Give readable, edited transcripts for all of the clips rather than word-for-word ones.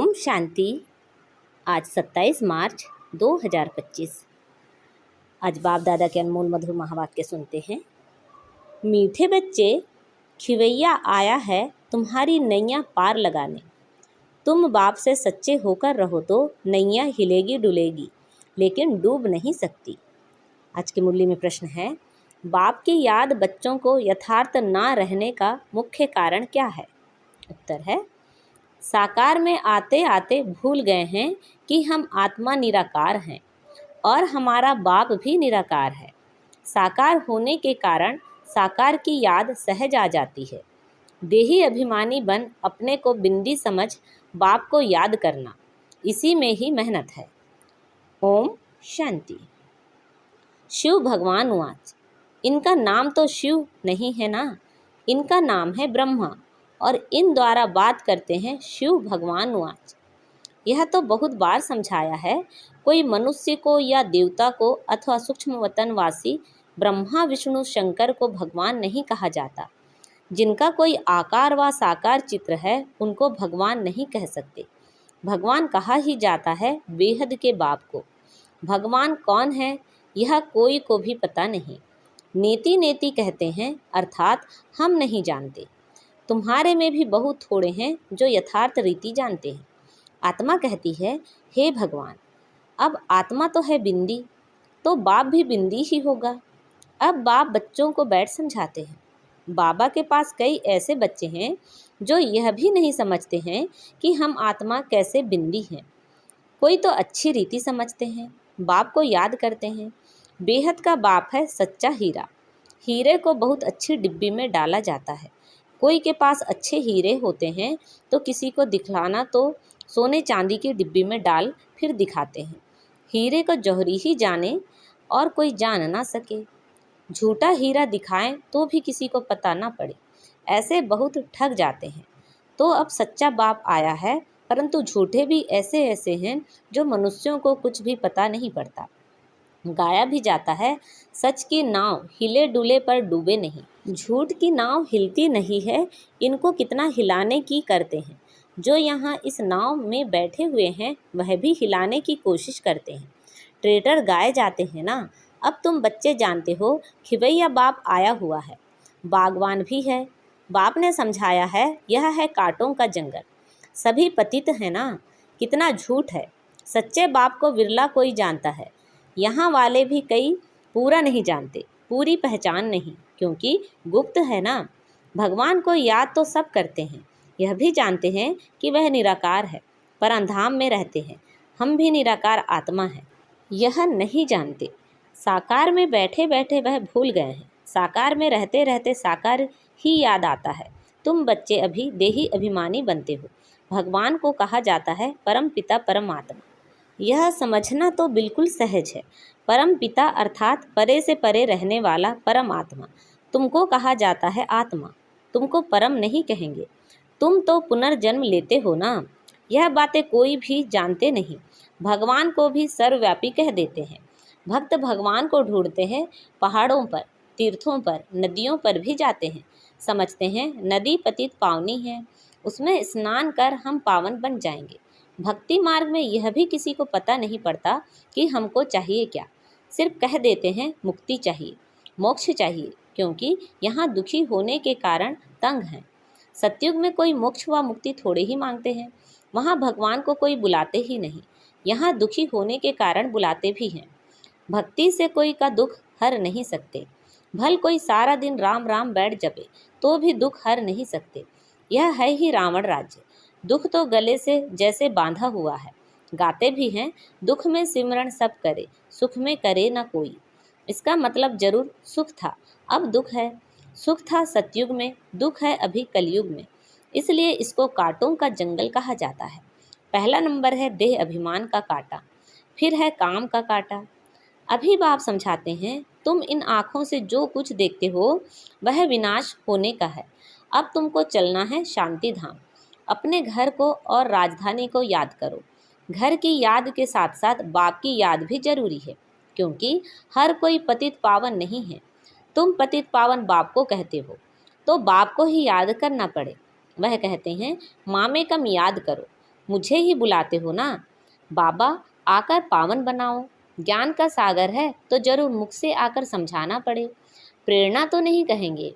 ओम शांति। आज 27 मार्च 2025। आज बाप दादा के अनमोल मधुर महावाक्य सुनते हैं। मीठे बच्चे, खिवैया आया है तुम्हारी नैया पार लगाने। तुम बाप से सच्चे होकर रहो तो नैया हिलेगी डुलेगी, लेकिन डूब नहीं सकती। आज की मुरली में प्रश्न है, बाप की याद बच्चों को यथार्थ ना रहने का मुख्य कारण क्या है? उत्तर है, साकार में आते आते भूल गए हैं कि हम आत्मा निराकार हैं और हमारा बाप भी निराकार है। साकार होने के कारण साकार की याद सहज आ जाती है। देही अभिमानी बन अपने को बिंदी समझ बाप को याद करना, इसी में ही मेहनत है। ओम शांति। शिव भगवान उवाच, इनका नाम तो शिव नहीं है ना, इनका नाम है ब्रह्मा और इन द्वारा बात करते हैं शिव भगवान उवाच। यह तो बहुत बार समझाया है। कोई मनुष्य को या देवता को अथवा सूक्ष्म वतनवासी ब्रह्मा विष्णु शंकर को भगवान नहीं कहा जाता। जिनका कोई आकार व साकार चित्र है उनको भगवान नहीं कह सकते। भगवान कहा ही जाता है बेहद के बाप को। भगवान कौन है यह कोई को भी पता नहीं। नेति नेति कहते हैं, अर्थात हम नहीं जानते। तुम्हारे में भी बहुत थोड़े हैं जो यथार्थ रीति जानते हैं। आत्मा कहती है, हे भगवान, अब आत्मा तो है बिंदी, तो बाप भी बिंदी ही होगा। अब बाप बच्चों को बैठ समझाते हैं। बाबा के पास कई ऐसे बच्चे हैं जो यह भी नहीं समझते हैं कि हम आत्मा कैसे बिंदी हैं। कोई तो अच्छी रीति समझते हैं, बाप को याद करते हैं। बेहद का बाप है सच्चा हीरा। हीरे को बहुत अच्छी डिब्बी में डाला जाता है। कोई के पास अच्छे हीरे होते हैं तो किसी को दिखलाना तो सोने चांदी की डिब्बी में डाल फिर दिखाते हैं। हीरे को जौहरी ही जाने और कोई जान ना सके। झूठा हीरा दिखाएं तो भी किसी को पता ना पड़े। ऐसे बहुत ठग जाते हैं। तो अब सच्चा बाप आया है, परंतु झूठे भी ऐसे ऐसे हैं जो मनुष्यों को कुछ भी पता नहीं पड़ता। गाया भी जाता है, सच की नाव हिले डुले पर डूबे नहीं। झूठ की नाव हिलती नहीं है, इनको कितना हिलाने की करते हैं। जो यहाँ इस नाव में बैठे हुए हैं वह भी हिलाने की कोशिश करते हैं। ट्रेडर गाए जाते हैं ना। अब तुम बच्चे जानते हो खिवैया बाप आया हुआ है। बागवान भी है। बाप ने समझाया है, यह है कांटों का जंगल। सभी पतित है ना। कितना झूठ है। सच्चे बाप को विरला कोई जानता है। यहाँ वाले भी कई पूरा नहीं जानते, पूरी पहचान नहीं, क्योंकि गुप्त है ना। भगवान को याद तो सब करते हैं। यह भी जानते हैं कि वह निराकार है, परमधाम में रहते हैं। हम भी निराकार आत्मा हैं, यह नहीं जानते। साकार में बैठे बैठे वह भूल गए हैं। साकार में रहते रहते साकार ही याद आता है। तुम बच्चे अभी देही अभिमानी बनते हो। भगवान को कहा जाता है परम पिता परमात्मा। यह समझना तो बिल्कुल सहज है। परम पिता अर्थात परे से परे रहने वाला परमात्मा। तुमको कहा जाता है आत्मा। तुमको परम नहीं कहेंगे। तुम तो पुनर्जन्म लेते हो ना। यह बातें कोई भी जानते नहीं। भगवान को भी सर्वव्यापी कह देते हैं। भक्त भगवान को ढूंढते हैं, पहाड़ों पर, तीर्थों पर, नदियों पर भी जाते हैं। समझते हैं नदी पतित पावनी है, उसमें स्नान कर हम पावन बन जाएंगे। भक्ति मार्ग में यह भी किसी को पता नहीं पड़ता कि हमको चाहिए क्या। सिर्फ कह देते हैं मुक्ति चाहिए, मोक्ष चाहिए, क्योंकि यहाँ दुखी होने के कारण तंग हैं। सतयुग में कोई मोक्ष व मुक्ति थोड़े ही मांगते हैं। वहाँ भगवान को कोई बुलाते ही नहीं। यहाँ दुखी होने के कारण बुलाते भी हैं। भक्ति से कोई का दुख हर नहीं सकते। भल कोई सारा दिन राम राम बैठ जपे तो भी दुख हर नहीं सकते। यह है ही रावण राज्य। दुख तो गले से जैसे बांधा हुआ है। गाते भी हैं, दुख में सिमरण सब करे, सुख में करे ना कोई। इसका मतलब जरूर सुख था, अब दुख है। सुख था सतयुग में, दुख है अभी कलयुग में। इसलिए इसको कांटों का जंगल कहा जाता है। पहला नंबर है देह अभिमान का कांटा, फिर है काम का कांटा। अभी बाप समझाते हैं, तुम इन आँखों से जो कुछ देखते हो वह विनाश होने का है। अब तुमको चलना है शांति धाम। अपने घर को और राजधानी को याद करो। घर की याद के साथ साथ बाप की याद भी जरूरी है, क्योंकि हर कोई पतित पावन नहीं है। तुम पतित पावन बाप को कहते हो तो बाप को ही याद करना पड़े। वह कहते हैं माँ में कम याद करो। मुझे ही बुलाते हो ना। बाबा आकर पावन बनाओ। ज्ञान का सागर है तो जरूर मुख से आकर समझाना पड़े। प्रेरणा तो नहीं कहेंगे।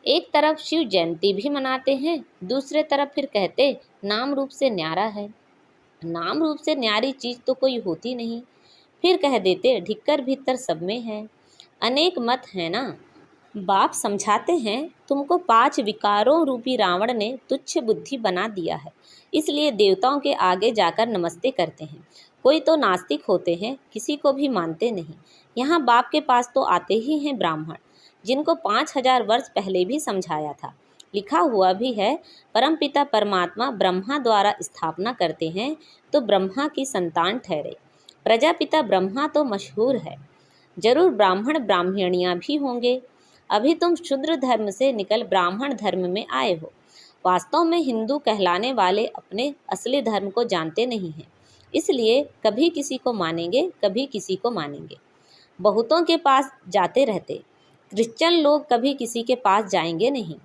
एक तरफ शिव जयंती भी मनाते हैं, दूसरे तरफ फिर कहते नाम रूप से न्यारा है। नाम रूप से न्यारी चीज तो कोई होती नहीं। फिर कह देते ढिक्कर भीतर सब में है। अनेक मत है ना। बाप समझाते हैं तुमको 5 विकारों रूपी रावण ने तुच्छ बुद्धि बना दिया है, इसलिए देवताओं के आगे जाकर नमस्ते करते हैं। कोई तो नास्तिक होते हैं, किसी को भी मानते नहीं। यहाँ बाप के पास तो आते ही हैं ब्राह्मण, जिनको 5000 वर्ष पहले भी समझाया था। लिखा हुआ भी है, परमपिता परमात्मा ब्रह्मा द्वारा स्थापना करते हैं तो ब्रह्मा की संतान ठहरे। प्रजापिता ब्रह्मा तो मशहूर है, जरूर ब्राह्मण ब्राह्मणियाँ भी होंगे। अभी तुम शूद्र धर्म से निकल ब्राह्मण धर्म में आए हो। वास्तव में हिंदू कहलाने वाले अपने असली धर्म को जानते नहीं हैं, इसलिए कभी किसी को मानेंगे, कभी किसी को मानेंगे। बहुतों के पास जाते रहते। क्रिश्चियन लोग कभी किसी के पास जाएंगे नहीं।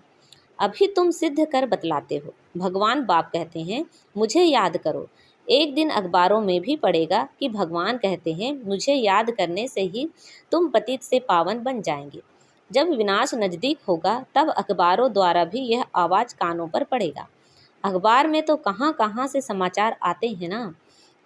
अभी तुम सिद्ध कर बतलाते हो। भगवान बाप कहते हैं मुझे याद करो। एक दिन अखबारों में भी पढ़ेगा कि भगवान कहते हैं मुझे याद करने से ही तुम पतित से पावन बन जाएंगे। जब विनाश नज़दीक होगा तब अखबारों द्वारा भी यह आवाज़ कानों पर पड़ेगा। अखबार में तो कहाँ कहाँ से समाचार आते हैं ना।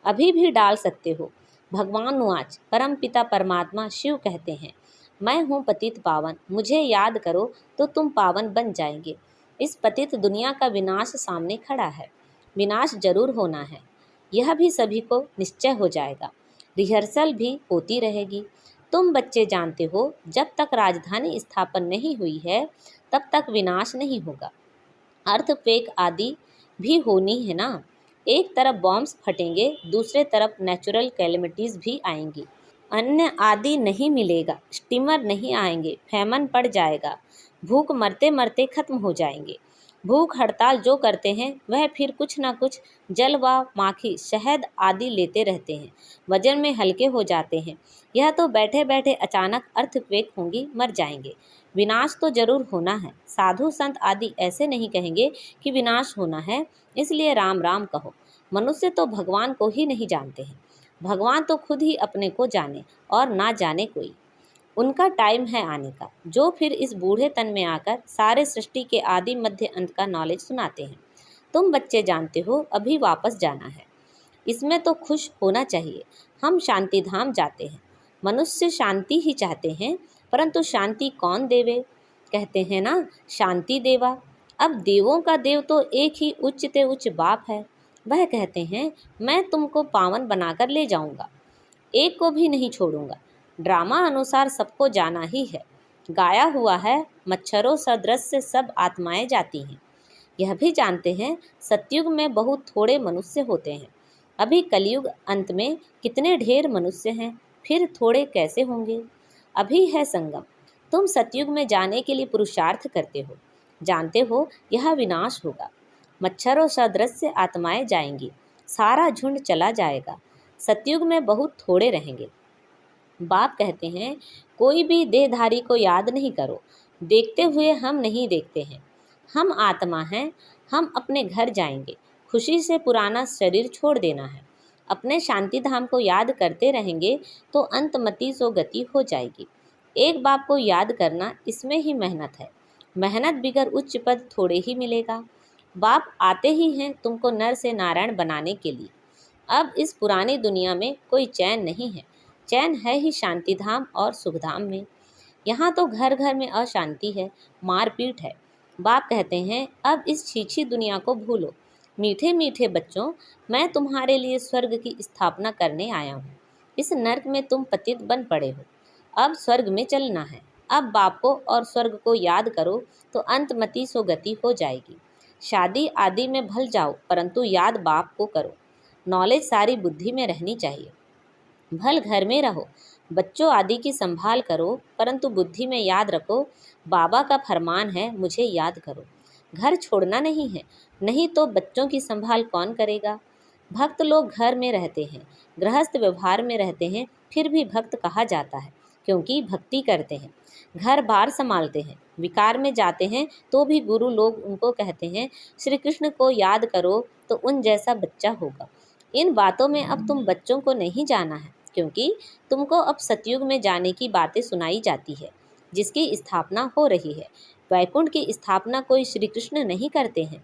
अभी भी डाल सकते हो। भगवान वाच परम पिता परमात्मा शिव कहते हैं मैं हूँ पतित पावन, मुझे याद करो तो तुम पावन बन जाएंगे। इस पतित दुनिया का विनाश सामने खड़ा है। विनाश जरूर होना है, यह भी सभी को निश्चय हो जाएगा। रिहर्सल भी होती रहेगी। तुम बच्चे जानते हो जब तक राजधानी स्थापन नहीं हुई है तब तक विनाश नहीं होगा। अर्थक्वेक आदि भी होनी है ना। एक तरफ बॉम्ब्स फटेंगे, दूसरे तरफ नेचुरल कैलेमिटीज़ भी आएंगी। अन्न आदि नहीं मिलेगा, स्टीमर नहीं आएंगे, फैमन पड़ जाएगा, भूख मरते मरते खत्म हो जाएंगे। भूख हड़ताल जो करते हैं वह फिर कुछ ना कुछ जल व माखी शहद आदि लेते रहते हैं, वजन में हल्के हो जाते हैं। यह तो बैठे बैठे अचानक अर्थक्वेक होंगी, मर जाएंगे। विनाश तो जरूर होना है। साधु संत आदि ऐसे नहीं कहेंगे कि विनाश होना है इसलिए राम राम कहो। मनुष्य तो भगवान को ही नहीं जानते हैं। भगवान तो खुद ही अपने को जाने और ना जाने कोई। उनका टाइम है आने का, जो फिर इस बूढ़े तन में आकर सारे सृष्टि के आदि मध्य अंत का नॉलेज सुनाते हैं। तुम बच्चे जानते हो अभी वापस जाना है, इसमें तो खुश होना चाहिए। हम शांति धाम जाते हैं। मनुष्य शांति ही चाहते हैं, परंतु शांति कौन देवे? कहते हैं ना शांति देवा। अब देवों का देव तो एक ही उच्चते उच्च बाप है। वह कहते हैं मैं तुमको पावन बनाकर ले जाऊंगा, एक को भी नहीं छोड़ूंगा। ड्रामा अनुसार सबको जाना ही है। गाया हुआ है मच्छरों सदृश से सब आत्माएं जाती हैं। यह भी जानते हैं सतयुग में बहुत थोड़े मनुष्य होते हैं। अभी कलयुग अंत में कितने ढेर मनुष्य हैं, फिर थोड़े कैसे होंगे। अभी है संगम। तुम सतयुग में जाने के लिए पुरुषार्थ करते हो, जानते हो यह विनाश होगा। मच्छरों सदृश आत्माएं जाएंगी, सारा झुंड चला जाएगा। सतयुग में बहुत थोड़े रहेंगे। बाप कहते हैं कोई भी देहधारी को याद नहीं करो। देखते हुए हम नहीं देखते हैं। हम आत्मा हैं, हम अपने घर जाएंगे। खुशी से पुराना शरीर छोड़ देना है। अपने शांति धाम को याद करते रहेंगे तो अंतमति सो गति हो जाएगी। एक बाप को याद करना, इसमें ही मेहनत है। मेहनत बिगर उच्च पद थोड़े ही मिलेगा। बाप आते ही हैं तुमको नर से नारायण बनाने के लिए। अब इस पुरानी दुनिया में कोई चैन नहीं है। चैन है ही शांति धाम और सुखधाम में। यहाँ तो घर घर में अशांति है, मारपीट है। बाप कहते हैं अब इस छीछी दुनिया को भूलो। मीठे मीठे बच्चों, मैं तुम्हारे लिए स्वर्ग की स्थापना करने आया हूँ। इस नर्क में तुम पतित बन पड़े हो, अब स्वर्ग में चलना है। अब बाप को और स्वर्ग को याद करो तो अंतमति सो गति हो जाएगी। शादी आदि में भल जाओ, परंतु याद बाप को करो। नॉलेज सारी बुद्धि में रहनी चाहिए। भल घर में रहो, बच्चों आदि की संभाल करो, परंतु बुद्धि में याद रखो बाबा का फरमान है मुझे याद करो। घर छोड़ना नहीं है, नहीं तो बच्चों की संभाल कौन करेगा। भक्त लोग घर में रहते हैं, गृहस्थ व्यवहार में रहते हैं, फिर भी भक्त कहा जाता है। क्योंकि भक्ति करते हैं, घर बार संभालते हैं, विकार में जाते हैं तो भी गुरु लोग उनको कहते हैं श्री कृष्ण को याद करो तो उन जैसा बच्चा होगा। इन बातों में अब तुम बच्चों को नहीं जाना है, क्योंकि तुमको अब सतयुग में जाने की बातें सुनाई जाती है, जिसकी स्थापना हो रही है। वैकुंठ की स्थापना कोई श्री कृष्ण नहीं करते हैं।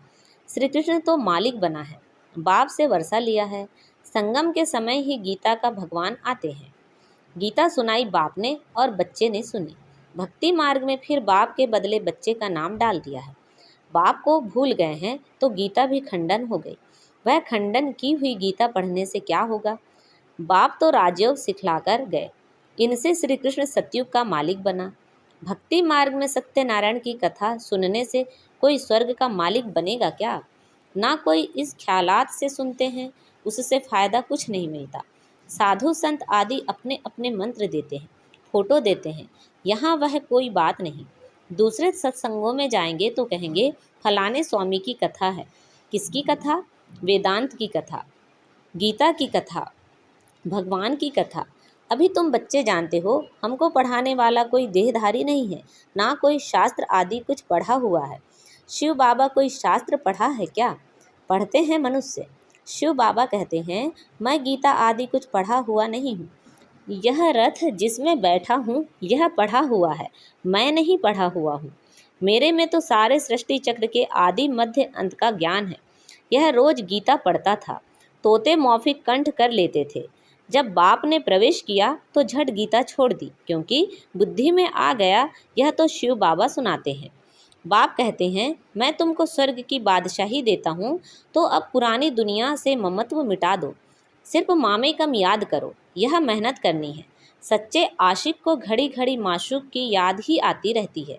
श्री कृष्ण तो मालिक बना है, बाप से वर्षा लिया है। संगम के समय ही गीता का भगवान आते हैं। गीता सुनाई बाप ने और बच्चे ने सुनी। भक्ति मार्ग में फिर बाप के बदले बच्चे का नाम डाल दिया है। बाप को भूल गए हैं तो गीता भी खंडन हो गई। वह खंडन की हुई गीता पढ़ने से क्या होगा? बाप तो राजयोग सिखलाकर गए, इनसे श्री कृष्ण सतयुग का मालिक बना। भक्ति मार्ग में सत्यनारायण की कथा सुनने से कोई स्वर्ग का मालिक बनेगा क्या? ना कोई इस ख्यालात से सुनते हैं, उससे फायदा कुछ नहीं मिलता। साधु संत आदि अपने अपने मंत्र देते हैं, फोटो देते हैं, यहाँ वह कोई बात नहीं। दूसरे सत्संगों में जाएंगे तो कहेंगे फलाने स्वामी की कथा है। किसकी कथा? वेदांत की कथा, गीता की कथा, भगवान की कथा। अभी तुम बच्चे जानते हो, हमको पढ़ाने वाला कोई देहधारी नहीं है, ना कोई शास्त्र आदि कुछ पढ़ा हुआ है। शिव बाबा कोई शास्त्र पढ़ा है क्या? पढ़ते हैं मनुष्य। शिव बाबा कहते हैं मैं गीता आदि कुछ पढ़ा हुआ नहीं हूँ। यह रथ जिसमें बैठा हूँ यह पढ़ा हुआ है, मैं नहीं पढ़ा हुआ हूँ। मेरे में तो सारे सृष्टि चक्र के आदि मध्य अंत का ज्ञान है। यह रोज गीता पढ़ता था, तोते मौखिक कंठ कर लेते थे। जब बाप ने प्रवेश किया तो झट गीता छोड़ दी, क्योंकि बुद्धि में आ गया यह तो शिव बाबा सुनाते हैं। बाप कहते हैं मैं तुमको स्वर्ग की बादशाही देता हूँ, तो अब पुरानी दुनिया से ममत्व मिटा दो, सिर्फ मामे कम याद करो, यह मेहनत करनी है। सच्चे आशिक को घड़ी घड़ी माशूक की याद ही आती रहती है,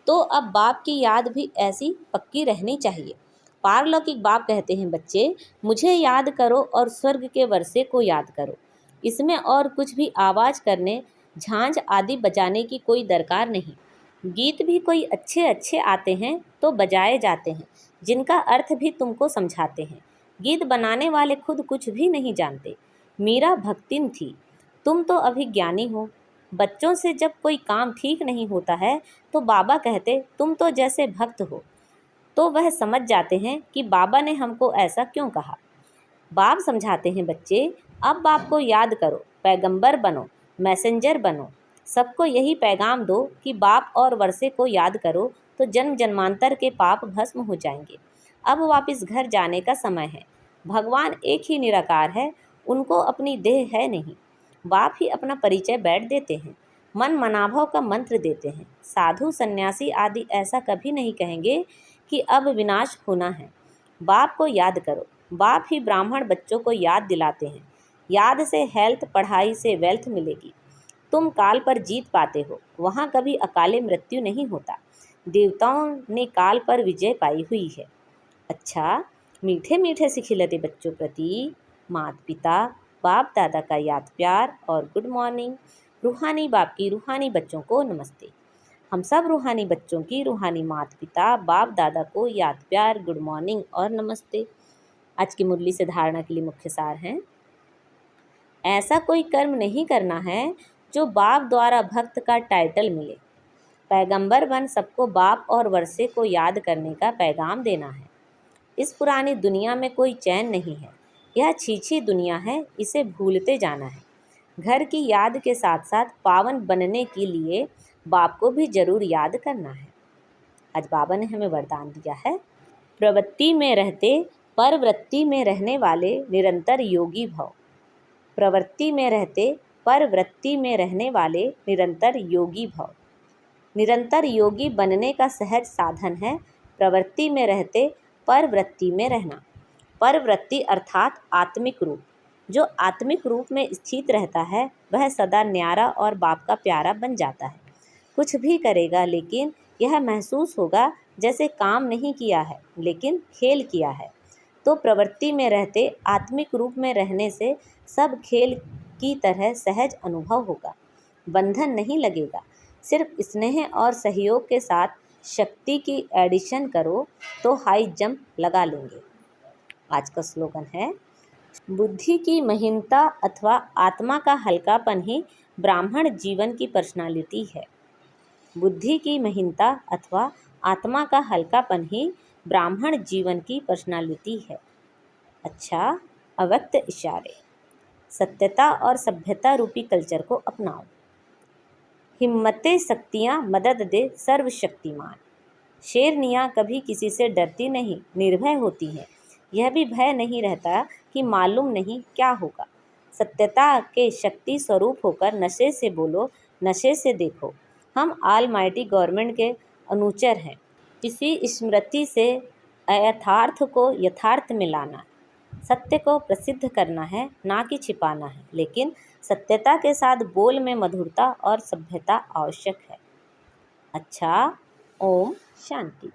तो अब बाप की याद भी ऐसी पक्की रहनी चाहिए। पारलौकिक बाप कहते हैं बच्चे मुझे याद करो और स्वर्ग के वर्षे को याद करो। इसमें और कुछ भी आवाज़ करने, झांझ आदि बजाने की कोई दरकार नहीं। गीत भी कोई अच्छे अच्छे आते हैं तो बजाए जाते हैं, जिनका अर्थ भी तुमको समझाते हैं। गीत बनाने वाले खुद कुछ भी नहीं जानते। मीरा भक्तिन थी, तुम तो अभी ज्ञानी हो। बच्चों से जब कोई काम ठीक नहीं होता है तो बाबा कहते तुम तो जैसे भक्त हो, तो वह समझ जाते हैं कि बाबा ने हमको ऐसा क्यों कहा। बाप समझाते हैं बच्चे अब बाप को याद करो, पैगंबर बनो, मैसेंजर बनो, सबको यही पैगाम दो कि बाप और वर्षे को याद करो तो जन्म जन्मांतर के पाप भस्म हो जाएंगे। अब वापस घर जाने का समय है। भगवान एक ही निराकार है, उनको अपनी देह है नहीं। बाप ही अपना परिचय बैठ देते हैं, मन मनाभव का मंत्र देते हैं। साधु सन्यासी आदि ऐसा कभी नहीं कहेंगे कि अब विनाश होना है। बाप को याद करो। बाप ही ब्राह्मण बच्चों को याद दिलाते हैं। याद से हेल्थ, पढ़ाई से वेल्थ मिलेगी। तुम काल पर जीत पाते हो, वहाँ कभी अकाले मृत्यु नहीं होता। देवताओं ने काल पर विजय पाई हुई है। अच्छा, मीठे मीठे से खिलते बच्चों प्रति माता पिता बाप दादा का याद प्यार और गुड मॉर्निंग। रूहानी बाप की रूहानी बच्चों को नमस्ते। हम सब रूहानी बच्चों की रूहानी माता पिता बाप दादा को याद प्यार, गुड मॉर्निंग और नमस्ते। आज की मुरली से धारणा के लिए मुख्य सार हैं। ऐसा कोई कर्म नहीं करना है जो बाप द्वारा भक्त का टाइटल मिले। पैगंबर बन सबको बाप और वर्षे को याद करने का पैगाम देना है। इस पुरानी दुनिया में कोई चैन नहीं है, यह छीछी दुनिया है, इसे भूलते जाना है। घर की याद के साथ साथ पावन बनने के लिए बाप को भी जरूर याद करना है। आज बाबा ने हमें वरदान दिया है, प्रवृत्ति में रहते परवृत्ति में रहने वाले निरंतर योगी भव। प्रवृत्ति में रहते परवृत्ति में रहने वाले निरंतर योगी भव। निरंतर योगी बनने का सहज साधन है प्रवृत्ति में रहते परवृत्ति में रहना। परवृत्ति अर्थात आत्मिक रूप। जो आत्मिक रूप में स्थित रहता है वह सदा न्यारा और बाप का प्यारा बन जाता है। कुछ भी करेगा लेकिन यह महसूस होगा जैसे काम नहीं किया है लेकिन खेल किया है। तो प्रवृत्ति में रहते आत्मिक रूप में रहने से सब खेल की तरह सहज अनुभव होगा। बंधन नहीं लगेगा। सिर्फ स्नेह और सहयोग के साथ शक्ति की एडिशन करो तो हाई जंप लगा लेंगे। आज का स्लोगन है, बुद्धि की महीनता अथवा आत्मा का हल्कापन ही ब्राह्मण जीवन की पर्सनालिटी है। बुद्धि की महीनता अथवा आत्मा का हल्कापन ही ब्राह्मण जीवन की पर्सनालिटी है। अच्छा, अव्यक्त इशारे। सत्यता और सभ्यता रूपी कल्चर को अपनाओ। हिम्मतें शक्तियाँ मदद दे सर्वशक्तिमान। शेरनियाँ कभी किसी से डरती नहीं, निर्भय होती हैं। यह भी भय नहीं रहता कि मालूम नहीं क्या होगा। सत्यता के शक्ति स्वरूप होकर नशे से बोलो, नशे से देखो। हम ऑल माइटी गवर्नमेंट के अनुचर हैं। इसी स्मृति से अयथार्थ को यथार्थ में लाना, सत्य को प्रसिद्ध करना है, ना कि छिपाना है। लेकिन सत्यता के साथ बोल में मधुरता और सभ्यता आवश्यक है। अच्छा, ओम शांति।